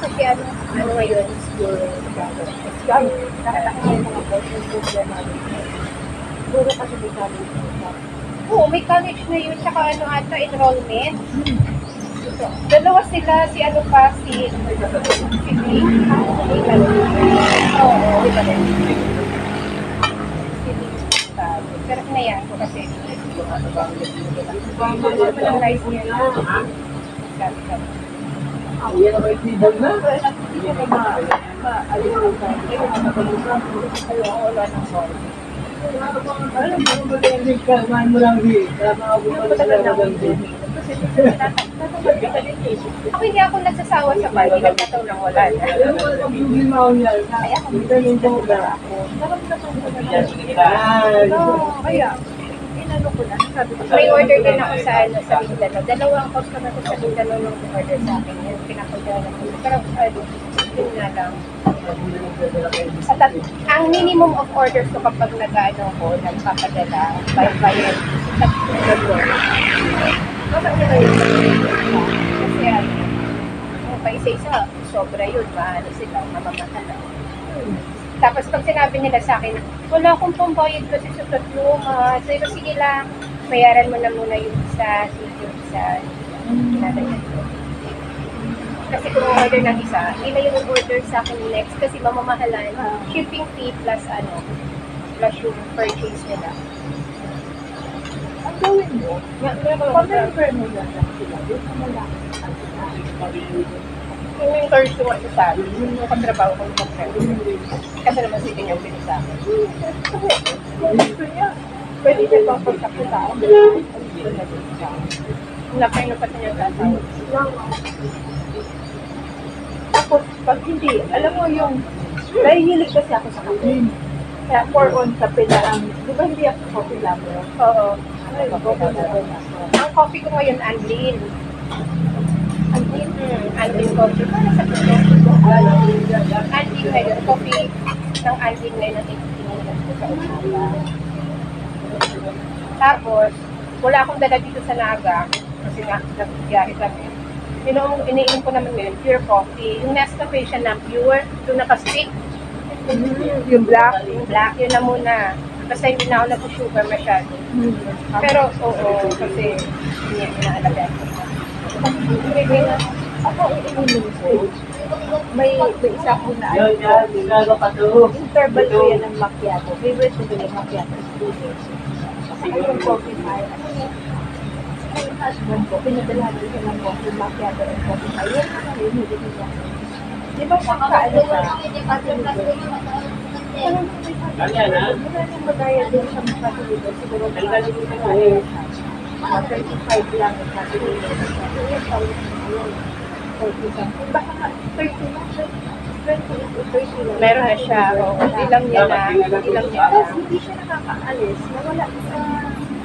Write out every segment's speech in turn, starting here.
kasi ano ngayon, school. Nakalaki na yung mga courses ko siya namin. Puro kasi may college. Oo, may college na yun, tsaka ano ata, enrollment. Dalawa sila, si ano pa, si Lee. Oo, di ba rin? Si Lee. Pero kinayaan ko kasi. Walang rice niya na. Sabi. Yan ang maitibag na. Hindi ko ma-alimutan. Wala nang sorry. Alam mo, magaling ka. Kumain mo lang di. Kaya mga buwan sila magaling. Ako hindi ako nagsasawa sa party, nagkataon lang wala na. Alam mo, pag-ulimaw niya. Kaya ako Kita yung boga. naramdaman ko na kaya, inano ko na, sabi ko, May order din ako sa Mindanao. Dalawang customer ko sa Mindanao nung order sa akin. Yung pinapadala ko. Pero yun nga lang. Ang minimum of orders ko kapag nag-ano ko, nagpapadala, by bakit nila yun? kasi ano, pa isa-isa, sobra yun, maano sila, mamamahal. Tapos pag sinabi nila sa akin, wala akong pambayad kasi sa tatlo, pero sige lang, bayaran mo na muna yung isa, yung isa, pinadagdag ko. Kasi kung order ng isa, yun na yung order sa akin next kasi mamamahalan, shipping fee plus plus yung purchase nila. Ang gawin mo, pag-refer mo lang sila, doon mo lang. Yung encourage ko nga sa akin, yung katrabaho ko ng kasi naman sila yung pinisa akin. Kung gusto niya, pwede niya pang pagkakita. Napay na pati niya sa asawa. Tapos, pag hindi, alam mo yung, nahihilig kasi ako sa kape. Kaya 4 on kape na ang, di ba hindi ako coffee lover? Oo. Ay, coffee lover na ako. Ang coffee ko ngayon, Anlin. Anlin coffee. Para sa puso. Anlin ngayon, coffee ng Anlin ngayon ang ititinginan ko sa umaga. Tapos, wala akong dala dito sa Naga. Kasi nga, nagbiyahe kami. Iniinom ko naman ngayon, pure coffee. Yung Nescafe siya na pure, yung naka-stick. Yung black. Yung black, yun na muna. Basta hindi na ako nag-sugar masyado. Pero, oo, kasi hindi inaalagaan ko. Ako, iinom ko. May isa ko na Yan, gaga pa to. interval ko yan ng macchiato. Favorite ko yung macchiato. Kasi yung coffee pie, yung husband ko, pinadalahan ko siya ng coffee macchiato and coffee pie. Yan ang hindi ko niya. Di ba siya kaano sa Ganyan, ha? wala nang magaya din siya makatulog. Siguro makatulog siya. 35 lang ang katulog. Baka nga 30 lang siya. 30 lang. Meron na siya, oo. Ilang niya na. Tapos hindi siya nakakaalis na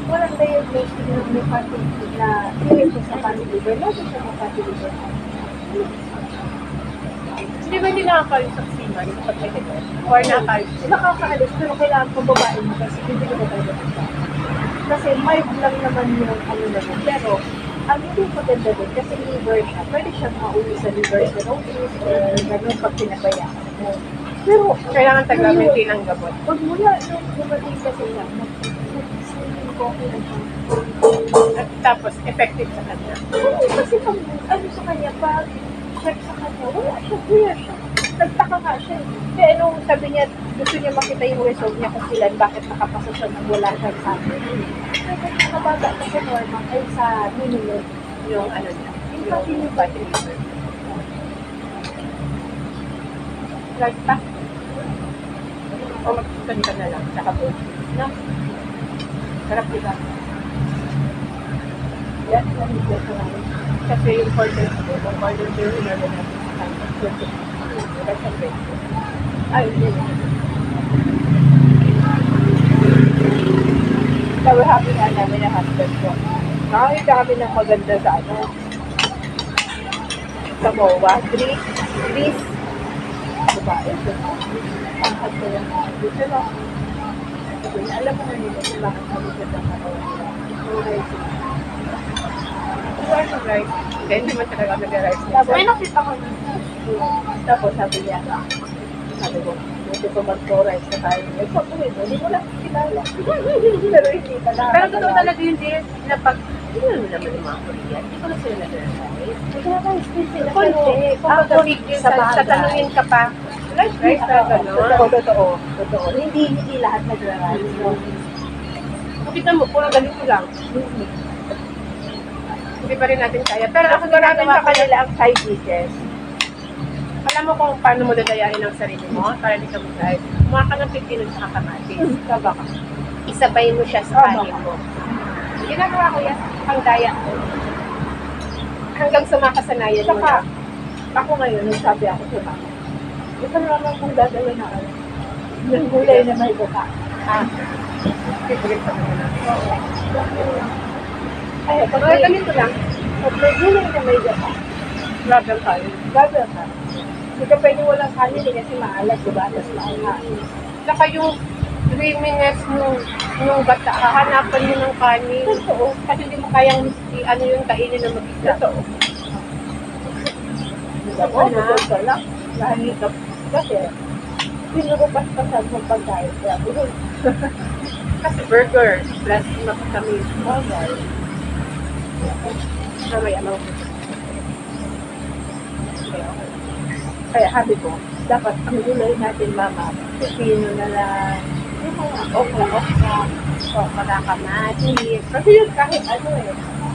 walang diagnosis na may fatty liver na hindi siya sa fatty liver. Lagi siya sa fatty liver. Di ba hindi nakakalis sa sima yung pagkakita? Or nakakalis? Nakakaalis pero kailangan ko babae mo kasi hindi ko talaga siya. Kasi mild lang naman yung ano naman. Pero ang hindi maganda din kasi liver siya. Pwede siyang mauli sa liver cirrhosis or gano'n pag pinabayaan mo. Pero Kailangan taga-maintain ang gamot. pag mula nung dumating kasi siya, nag-swimming coffee na siya. At tapos, effective sa kanya. Kasi pag ano sa kanya, pag check sa kanya, wala siya, clear siya. Nagtaka nga siya. Kaya nung sabi niya, gusto niya makita yung result niya kung kailan, bakit nakapasa siya nang wala siyang sabi. Kasi nakabata na sa normal, ay sa minimum. Yung ano niya. Yung fatty liver. Like, o magsusun ka na lang sa kabot. No? Sarap diba? Yan, nanigyan ko namin. Kasi yung order ko, yung order ko yung order natin sa kanya. That's a break. Ay, hindi. Sabi happy nga namin ang husband ko. Nakakita kami ng maganda sa ano. Sa MOA. Greece. Babae. Ang husband ng dito na. Alam mo na nila kung bakit kami sa tanong. Okay. Rice. Hindi man talaga nag-rice. Tapos, may nakita ko ng Tapos sabi ko, buti ko mag-correct na tayo. Sabi ko, hindi mo lang kilala. Pero hindi ka na. Pero totoo talaga yung deal na pag, hindi mo naman yung mga Korean, hindi ko na sila nag-realize. Nag-realize sila. Konti. Kung baga big deal, sa tanungin ka pa, like, right, na gano'n. Totoo. Hindi lahat nag-realize. Makita mo, puro ganito lang. Hindi pa rin natin kaya. Pero ako Ginagawa ginagawa sa ko kanila ang side dishes. alam mo kung paano mo dadayain ang sarili mo para hindi ka mag-drive. Mga ka ng pipino sa kamatis. Tama ka. Isabay mo siya sa kanin mo. Ginagawa ko yan, pang daya ko. Hanggang sumakasanayan mo Saka, na. ako ngayon, nagsabi ako sa mama. Ito naman kung gagawin na ano. Yung gulay na may buka. Favorite pa naman ako. Ay, pag Mga ganito lang. may gulay na may buka, Grabe tayo. gagawin ka. Hindi ka pwede walang kanin kasi maalas, diba? Tapos maalas. Saka yung creaminess nung bata, hahanapan mo ng kanin. Totoo. Kasi hindi mo kayang ano yung kainin na mag-isa. Totoo. Ako, bukod ka lang. Nahangikap. Kasi, pinurupas-pasan mo pagkain. Kaya, bukod. Kasi burger plus matatamis. Okay. Mamaya mo. Kaya sabi ko, dapat ang gulay natin, mama, pipino na lang, yung mga okra, o kamatis. Kasi yun kahit ano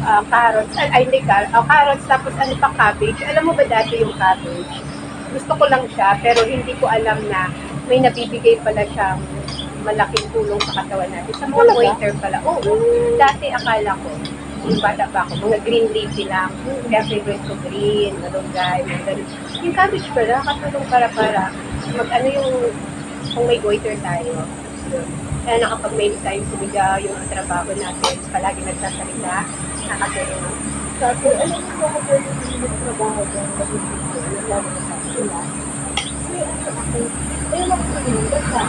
Carrots, hindi carrots, tapos ano pa, cabbage. Alam mo ba dati yung cabbage? Gusto ko lang siya, pero hindi ko alam na may nabibigay pala siyang malaking tulong sa katawan natin. Sa mga Talaga? waiter pala. Oo, dati akala ko, yung bata pa ako, mga green leafy lang. Kaya favorite ko green, malunggay, mga ganun. Yung cabbage pala, katulong para mag-ano yung, kung may goiter tayo. Kaya nakapag-mail tayo sa yung trabaho natin, palagi nagsasalita, nakatulong. sabi, alam mo ba ako yung magtrabaho dyan, mag-ibig yung lalo na sa sila. May ano ako, ayun ako yung basta,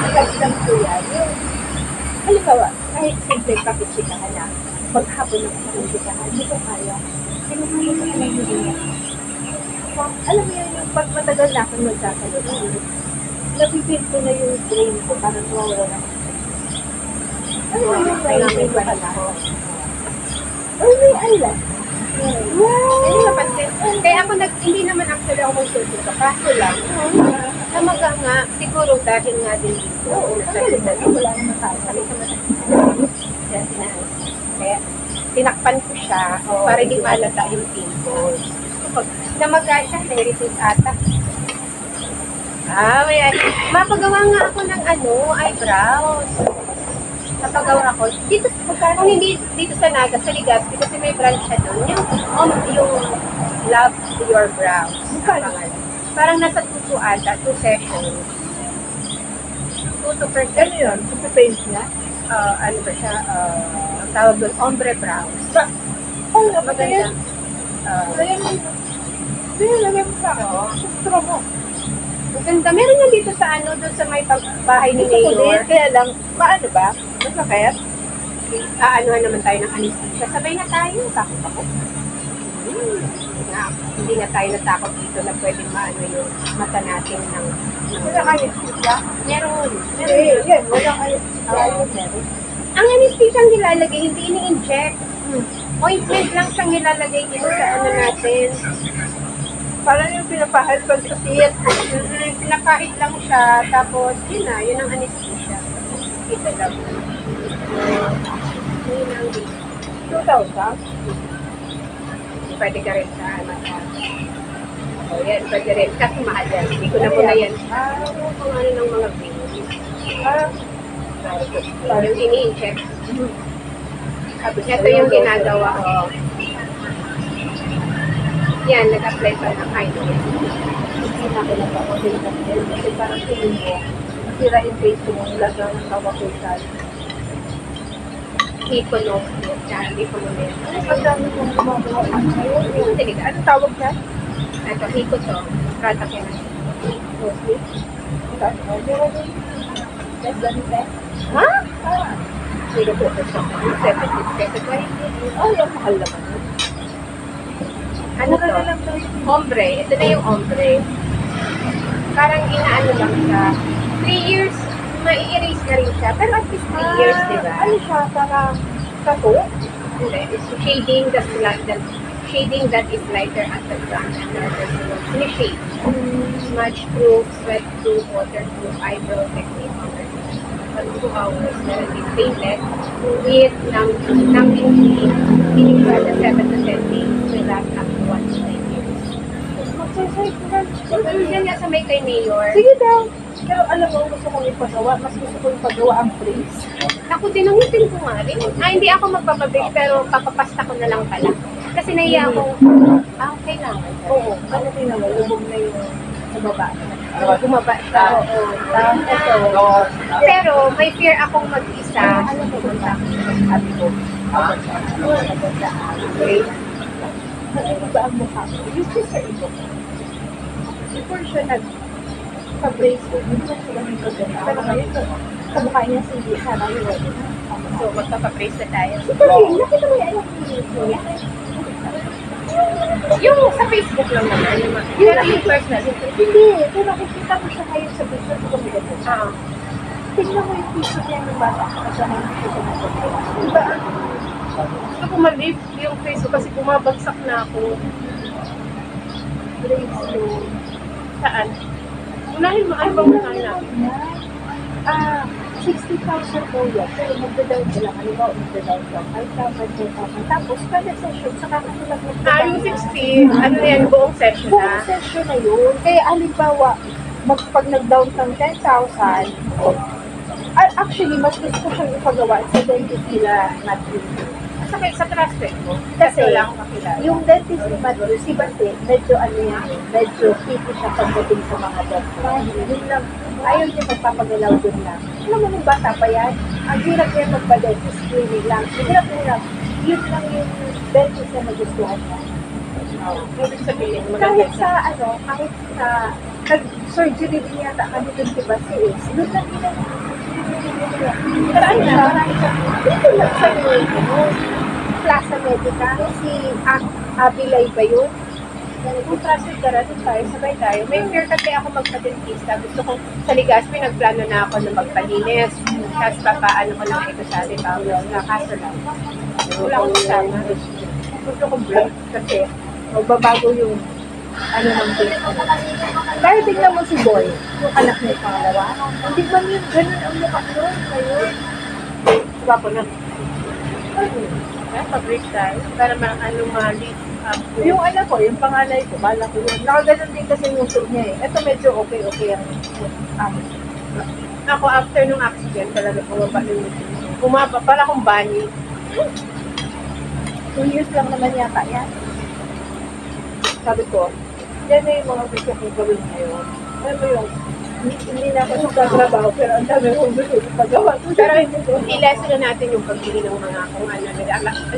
nagagdam ko yan, yung, halimbawa, kahit simple kapitsikahan na, maghapon ng kapitsikahan, hindi ko kaya, kinukuha sa kanang hindi niya. Alam mo yun, yung pag matagal na akong nagsasalita, nabibig ko na yung brain ko, parang nawawala na. Ano ba yung brain ko pala? Oh, may alam. Hindi napansin. Kaya ako hindi naman actually ako magsusuka. Kaso lang, namaga nga, siguro dahil nga din dito. Oo, kasi wala naman tayo. Kaya tinakpan ko siya para di malata yung pimples. Pag namaga siya, heritage ata. Mapagawa nga ako ng eyebrows. Napagawa ako. Dito, kung hindi dito sa Naga, sa Legazpi, kasi may branch siya doon. Yung Love Your Brows. Pangalan. Parang nasa 2 ata, 2 sessions. 2 to per Ano yun? Sa paint niya? ano ba siya? Ang tawag doon, ombre brows. Oh, maganda. Maganda. Lagyan mo. Lagyan mo sa akin. Sustro mo. Maganda. Meron yan dito sa doon sa may bahay ni Gusto ko din, Mayor. kaya lang, paano ba? Masakit? Aanuhan naman tayo ng anesthesia. Sabay na tayo. Takot ako. Hindi na tayo natakot dito na pwedeng maano yung mata natin ng Wala kayo siya? meron. Yan, wala kayo siya. Ang anesthesia ang nilalagay, hindi ini-inject. Ointment lang siyang nilalagay dito sa natin. Parang yung pinapahal pag kasiyat. Pinakahit lang siya, tapos yun ang anesthesia. Ito lang. Yun ang 2,000? pwede ka rin sa mata. O yan, pwede rin. Kasi mahal yan. Hindi ko na muna yan. Kung ano ng mga bills. Yung ini-inject. Ito yung ginagawa ko. Yan, nag-apply pa ng hydrogen. Hindi na ako nagpapagay kasi parang feeling mo, sira yung face mo, lagang ng kawakutan. Hikono. Hindi ko muna yan. Ano pag dami kong gumagawa ngayon? Yung talaga. Ano tawag na? Ito, hiko to. Rata ka na. Mostly? Meron din. Less than that. Ha? Ah. Hindi ko ito siya. 70 pesos. Oh, yung mahal naman. Ano to? Ombre. Ito na yung ombre. parang inaano lang siya. 3 years, mai-erase na rin siya. Pero at least 3 years, di ba? Ano siya, parang tattoo? Hindi. It's shading that is lighter at the front and darker below. Finish smudge proof, sweat proof, waterproof, eyebrow technique. 2 hours na rin painted with ng meaning for the 7 to 10 days will last up to 1 to 9 years. Magsasayt na. Yan nga sa may kay Mayor. Sige daw. Pero alam mo, gusto kong ipagawa. Mas gusto kong ipagawa ang phrase. Ako dinangutin ko nga rin. Hindi ako magpapabig pero papapasta ko na lang pala. Kasi naiya akong, okay lang. Oo. Ano din naman, lubog na yung sa baba. Bumaba siya. Oo. Tapos, Pero may fear akong mag-isa. alam mo ba, sabi ko, nag-iba ang mukha ko. Yung sister ito. Before siya nag-brace ko, hindi na sila may gagana. Pero ngayon, sa mukha niya, hindi sana yung wala. So, magpapapraise na tayo. Pero nakita mo yung anak niya. Yung sa Facebook lang naman. Yung personal. Hindi, pero nakikita ko siya ngayon sa picture ko kung gano'n. Ah. Tingnan mo yung picture niya ng bata. Kasi hindi ko nagpapagawa. Diba? Gusto ko ma-leave yung Facebook kasi bumabagsak na ako. Brace yun. Saan? Unahin mo, ano bang unahin natin? 60,000 po yan. Pero magda-down ko lang. Halimbawa, magda-down ko. 5,000, 10,000. Tapos, kada session, saka ka nila Yung 60, ano na yan, buong session buong na. session na yun. Kaya, halimbawa, pag nag-down kang 10,000, actually, mas gusto ko siyang ipagawa sa dentist nila, Matthew. Sa trusted ko. Kasi, wala akong kakilala. yung dentist ni Matthew, si Bate, medyo ano yan, medyo picky siya pagdating sa mga doktor. Yun lang, ayaw niya magpapagalaw dun lang. Alam mo, nung bata pa yan, ang hirap niya magpa-dentist clinic lang. Hirap lang. Yun lang yung dentist na nagustuhan niya. Ibig sabihin, Kahit maganda sa, kahit sa, nag-surgery din yata kami dun si Bate eh. Doon lang nila. Marami siya, dito lang sa Plaza Medica, si Abilay ba yun? Kung trusted ka rin tayo, sabay tayo. May fear kasi ako magpa-dentista. Gusto kong sa Ligaspi, nagplano na ako na magpalinis. Tapos papaano ko lang ito sa atin. Kaso lang. Wala akong kasama. Gusto kong vlog kasi magbabago yung ano ng face. Kaya tignan mo si Boy, yung anak niya pangalawa. Hindi ba yun, ganun ang mukha nun, ngayon? Diba ko na. Pag-break tayo. Para ma-lift up. Yung anak ko, yung pangalay ko, bala ko yun. Nakaganon din kasi yung suit niya eh. Ito medyo okay ang Ako, after nung accident, talaga bumaba yung bumaba. Para akong bunny. 2 years lang naman yata yan. Sabi ko, yan na yung mga gusto kong gawin ngayon. Alam mo yung, hindi na ako nagtatrabaho, pero ang dami kong gusto ipagawa. Pero i-lesson na natin yung pagbili ng mga kung ano,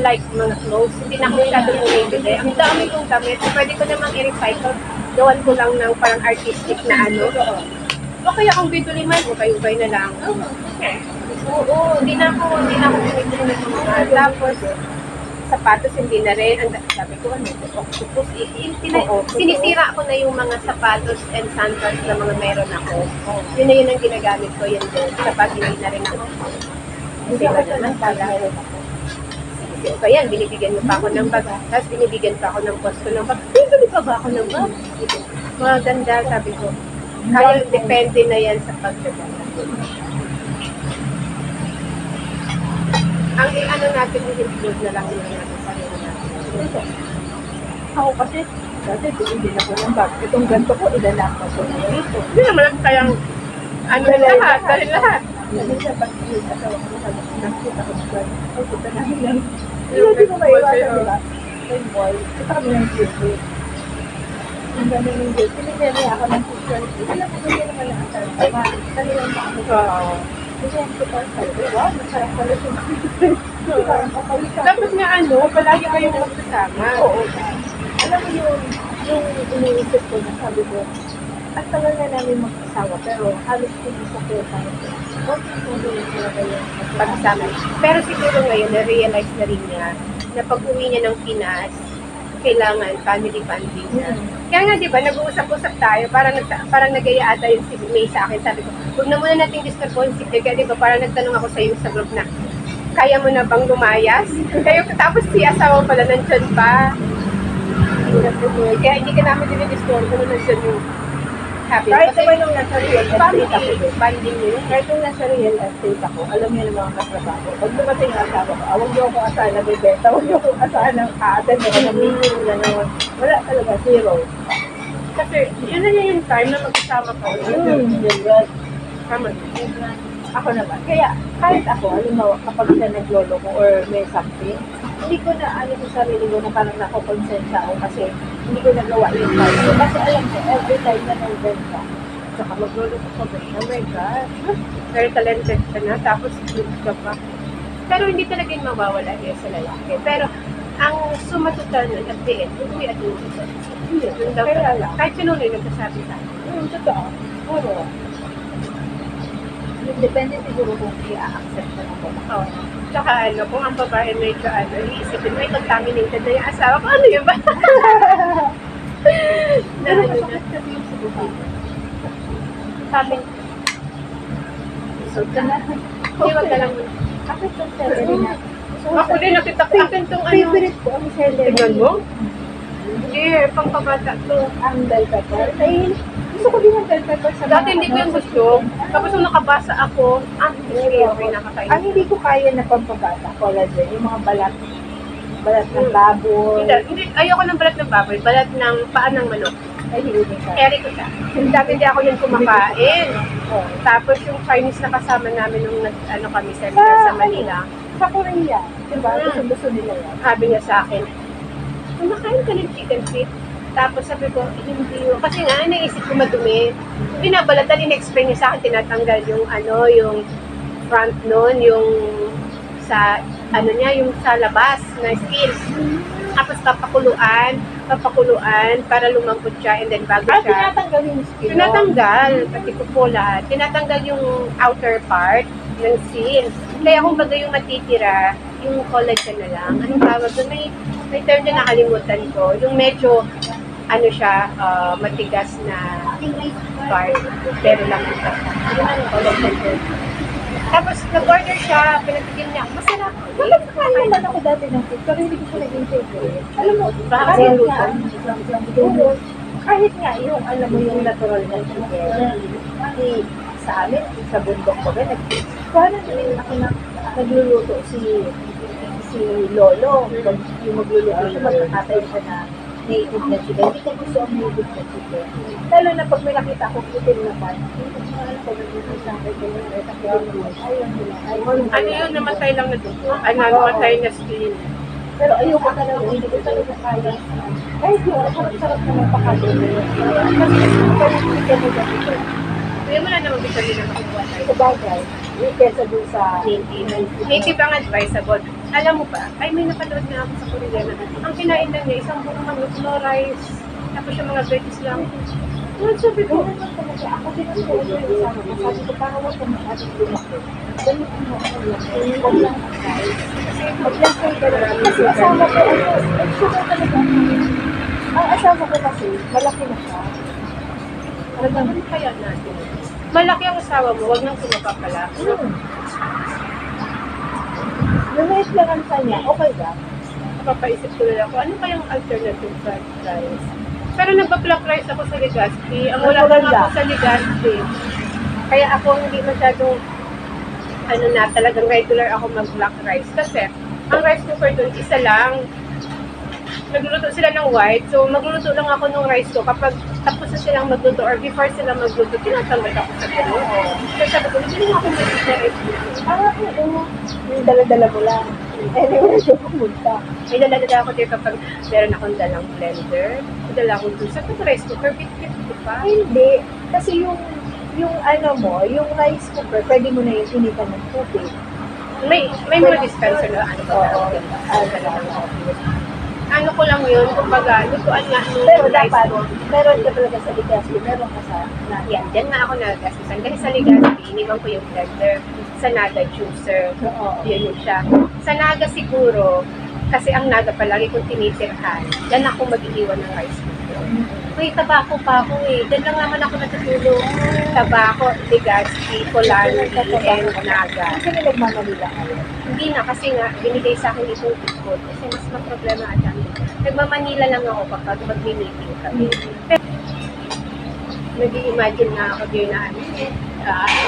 like mga clothes. Hindi na ako masyadong bumibili. Ang dami kong damit. Pwede ko namang i-recycle. Gawan ko lang ng parang artistic na ano. O kaya kung bituliman, ukay-ukay na lang. Okay. Oo, hindi na ako bumibili ng mga. Tapos, sapatos hindi na rin. Sabi ko, ano, octopus. Sinisira ko na yung mga sapatos and sandals na mga meron ako. Yun na yun ang ginagamit ko yun doon. Sapat hindi na rin ako. Hindi ako naman pala. So yan, binibigyan mo pa ako ng bag. Tapos binibigyan pa ako ng posto ng bag. Bibili pa ba ako ng bag? Mga ganda, sabi ko. Kaya depende na yan sa pagdadala. Ang ano natin, include na lang yun natin sa sarili natin. Ako kasi, dati bumili ako ng bag. Itong ganito ko, ilalak ko ko na ito. Hindi naman tayong ano lahat, dahil lahat. Kasi sa pag-ibig, asawa ko sabi ko, nakita ko ng bag. Ay, puta na lang. Hindi mo maiwasan, di ba? Ay, boy. Ito kami ng beauty. Ang ganda ng beauty. Pinigyan niya ako ng picture. Alam ko, hindi naman lang ang sarap. Kalilang pa ako. Oo. Bigyan ko pa sa wow, masarap pala siya. Dapat nga ano, palagi kayong magsasama. Oo. Alam mo yung iniisip ko na sabi ko, at tagal na namin mag-asawa, pero halos hindi sa kaya tayo. Huwag mo din talaga yung Pagsama. Pero siguro ngayon, na-realize na rin niya na pag uwi niya ng Pinas, kailangan family bonding na. Kaya nga, di ba, nag-uusap-usap tayo, parang nag-aya ata yung si May sa akin. Sabi ko, huwag na muna natin disturbuhin si Kaya, di ba, parang nagtanong ako sa iyo sa group na, kaya mo na bang lumayas? Tapos si asawa pala nandyan pa. Kaya hindi ka namin dinidisturbo na nandyan yung happy. Kahit naman nung nasa real estate ako, Banding yun. kahit nung nasa real estate ako, alam niyo ng mga katrabaho. Pag dumating ang asawa ko, huwag niyo akong asahan na bibenta, huwag niyo akong asahan na a-attend ako ng meeting, gano'n. Wala talaga, zero. Kasi yun na yung time na mag-usama ka. Tama. Ako naman. Kaya, kahit ako, halimbawa, kapag siya naglolo ko or may something, hindi ko na ano sa sarili ko na parang nakakonsensya ako kasi hindi ko nagawa yung part ko. Kasi alam ko, every time na nag-benta, saka maglolo ko sa benta, oh my God. Very talented ka na, tapos good ka pa. Pero hindi talaga yung mawawala niya sa lalaki. Pero ang sumatutal nun at the end, uwi at uwi. Yun daw Kaya talaga. lang. Kahit sino na yung nagsasabi sa akin. Totoo. Oo. Depende siguro kung i-accept ko ng babae. Oh. Tsaka ano, kung ang babae medyo iisipin, may contaminated na yung asawa ko, ano yun ba? Pero masakit kasi yung sa babae. Sabi, So, ka na. hindi, wag ka lang muna. Bakit yung celery na? Ako din, nakita ko akin itong ano. Favorite ko ang celery. Tignan mo? Hindi, pang pabata to. Ang bell pepper. Ay, gusto ko din ang bell pepper sa Dati hindi ko yung gusto. Tapos nung nakabasa ako, hindi nakakain. Ang hindi ko kaya na pampabata, collagen, yung mga balat ng baboy. Hindi, ayoko ng balat ng baboy, balat ng paa ng manok. Ay, hindi ka. Eri ko siya. Dati hindi ako yun kumakain. Oh. Tapos yung Chinese na kasama namin nung ano kami sa Manila, Sa Korea, diba? Mm. Gusto nila yan. sabi niya sa akin, kumakain ka ng chicken feet. Tapos sabi ko, hindi yun. Kasi nga, naisip ko madumi. Binabalatan, in-explain niya sa akin, tinatanggal yung ano, yung front nun, yung sa, ano niya, yung sa labas na skills. Tapos papakuluan para lumambot siya and then bago siya. Tinatanggal yung skin. Tinatanggal, pati kupulan, tinatanggal yung outer part ng skin. Kaya kung baga yung matitira, yung collagen na lang. Anong tawag doon? May term na nakalimutan ko. Yung medyo, ano siya, matigas na part. Pero lang ito. Yun ang collagen. Tapos nag-order siya, pinatigil niya. Masarap. Bakit kaya naman ako dati ng food, pero hindi ko siya naging favorite. Alam mo, Baka kahit luto. nga, oo, kahit nga yung, alam mo yung natural na chicken, sa amin, sa bundok ko rin, parang rin ako na nagluluto si Lolo. Yung magluluto siya, magkakatay siya na native na chicken. Hindi ko gusto ang native na chicken. Lalo na pag may nakita akong itim naman, hindi ko alam kung nagluto sa akin, ayaw nila. Ano yun, namatay lang na dugo. Ay, namatay na skin. Pero ayoko talaga, hindi ko talaga kaya. Kahit yun, sarap-sarap na magpakalo. Kasi parang hindi ka nag-ito. Kaya mo na naman bisa nila makukuha tayo. Sa bagay, kesa dun sa Native ang advisable. Alam mo ba, ay may napanood na ako sa Koreana. Ang kinain lang niya, isang buong manok, no rice, tapos yung mga veggies lang. Ano sabi ko? Ako din ang yung sa akin. Sabi ko, parang wag ka masyadong lumaki. Ganun mo ako lang. Huwag lang ang rice. Huwag lang kayo talaga. Kasi asawa ko, sugar talaga. Ang asawa ko kasi, malaki na siya. Ano kaya natin? Malaki ang asawa mo, wag nang tumaba pala. Lumait lang ang kanya, okay ba? Napapaisip ko na ako, ano kayang alternative fried rice? Pero nagpa-black rice ako sa Legazpi. Ang wala lang ako sa Legazpi. Kaya ako hindi masyadong ano na, talagang regular ako mag-black rice. Kasi ang rice cooker doon, isa lang. Nagluluto sila ng white. So, magluluto lang ako ng rice ko. Kapag tapos na silang magluto or before sila magluto, tinatanggal ako sa gano'n. So, sabi ko, hindi mo ako mag-luto na rice cooker. Oo. Yung dala-dala mo lang. Anyway, siya pumunta. May dala-dala ako dito kapag meron akong dalang blender. Dala ako doon sa rice cooker, bit-bit ko pa. Hindi. Kasi yung ano mo, yung rice cooker, pwede mo na yung initan ng tubig. May mga dispenser na ano ba? Ano ko lang yun, kumbaga, lutuan nga nung Pero rice dapat, ko. meron ka talaga sa Legazpi, meron ka sa Yan, dyan nga ako nag-asisan. Kasi sa Legazpi, iniwan ko yung blender. Sa Naga juicer. Oo. Yun siya. Sa Naga siguro, Kasi ang naga palagi kong tinitirhan, yan ako mag-iiwan ng rice cooker. May tabako pa ako eh. Diyan lang naman ako natutulog. Tabako, Legazpi, Polarity, and Naga. Kasi nagmamalila kayo. Hindi na kasi nga, binigay sa akin itong tikod. Kasi mas maproblema ata. Nagmamanila lang ako kapag mag-meeting kami. Pero, nag-i-imagine na ako din na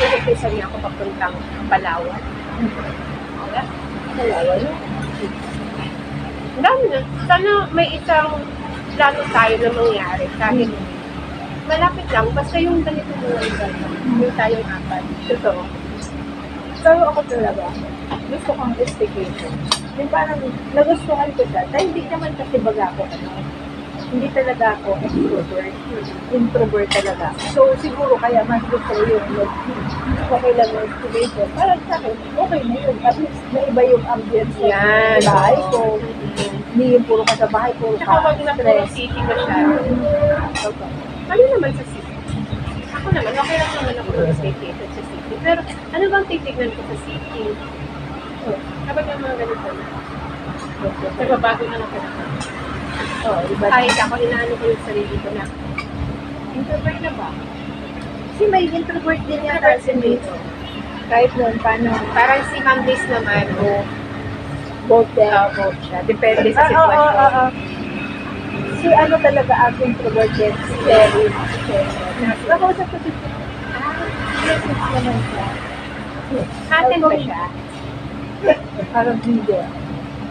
nag-ipisa niya ako papuntang Palawan. Wala. Palawan. Ang dami na. Sana may isang plano tayo na mangyari. Kahit malapit lang, basta yung ganito mga lugar. Yung tayong apat. Totoo. Pero ako talaga, gusto kong staycation. Yung parang nagustuhan ko siya. Dahil hindi naman kasi baga ako, hindi talaga ako extrovert. Introvert talaga. So, siguro kaya mas gusto ko yung okay lang yung staycation. Parang sa akin, okay na yun. At least naiba yung ambience Yan. sa bahay ko. Hindi yung puro ka sa bahay, puro ka Tsaka wag na puro stress. city masyado. Ano naman sa city? Ako naman, okay lang naman ako mag-staycation sa city. Pero ano bang titignan ko sa city? Kapag yung mga ganito na. Nagbabago na lang talaga. Oh, iba. Kahit ako, inaano ko yung sarili ko na introvert na ba? Kasi may introvert din yata si Mason. Kahit noon, paano? Parang si Ma'am Liz naman, o Both them. both siya. Depende sa Oo, sitwasyon. oo. Si ano talaga ang introvert din, si Terry. Nakausap ko si Terry. Message naman siya. Atin ba siya? Parang video.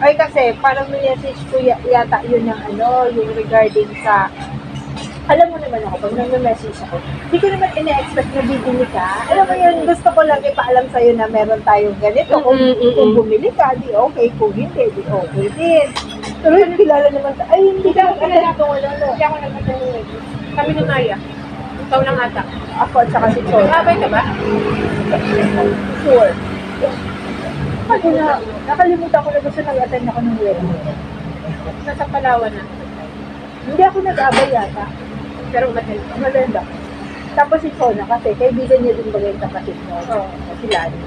Ay kasi, parang message ko yata yun ng ano, yung regarding sa, alam mo naman ako, pag nag-message ako, hindi ko naman ina-expect na bibili ka. Alam mo yun, gusto ko lang ipaalam sa'yo na meron tayong ganito. Kung bumili ka, di okay. Kung hindi, di okay din. Pero yung kilala naman, ay hindi ka Kilala ko wala no. Hindi ako nagkatulog. Kami ni Maya. Ikaw lang ata. Ako at saka si Chol. Babay ka ba? Sure. Ako na, nakalimutan ko na gusto nag-attend ako ng wedding. Nasa Palawan na. Hindi ako nag-abay yata. Pero umatin. Maganda. Tapos si Chona kasi, kaibigan niya din bagay yung kapatid mo. Oo. Si Lani.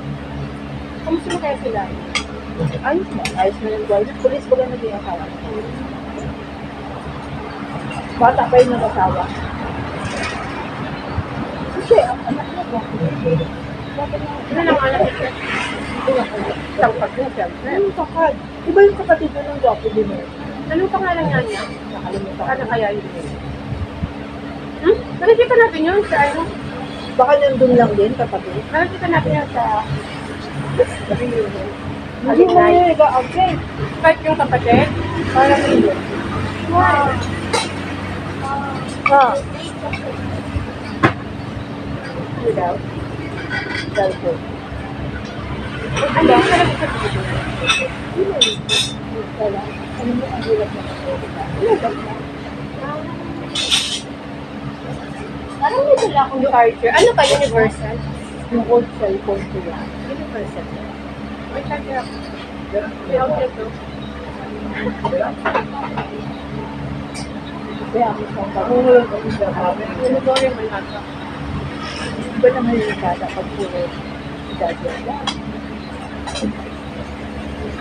Kamusta mo kaya sila? Ayos na. Ayos na yung boy. Pulis baga naging asawa. Bata pa yung nag-asawa. Kasi, ang anak niya ba? Bakit na? Ano lang anak niya? Isang pag na siyempre. Yung kakad. Iba yung kapatid mo ng gwapo din eh. Anong pangalan nga niya? Nakalimutan Ano ko. kaya yun? Nakikita natin yun sa ano? Baka nandun lang din, kapatid. Nakikita natin yun sa Hindi mo yun nag-update. kahit yung kapatid. Parang yun. Wow. Ah. Ano daw? Cellphone. Ano yung talaga sa video? Wala. Ano mo ang hirap na hirap na. Parang may dala akong charger. Ano ka? Universal? Yung old cellphone ko yan. Universal. May charger ako. May outlet to. Kaya ako sa pag-uulog ko siya. Ano ba yung may hata? Iba naman yung bata pag puro gadget lang.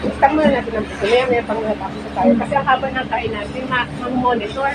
Start muna natin ang puso. Maya pang natapos na tayo. Kasi ang haba ng kain natin, mag-monitor.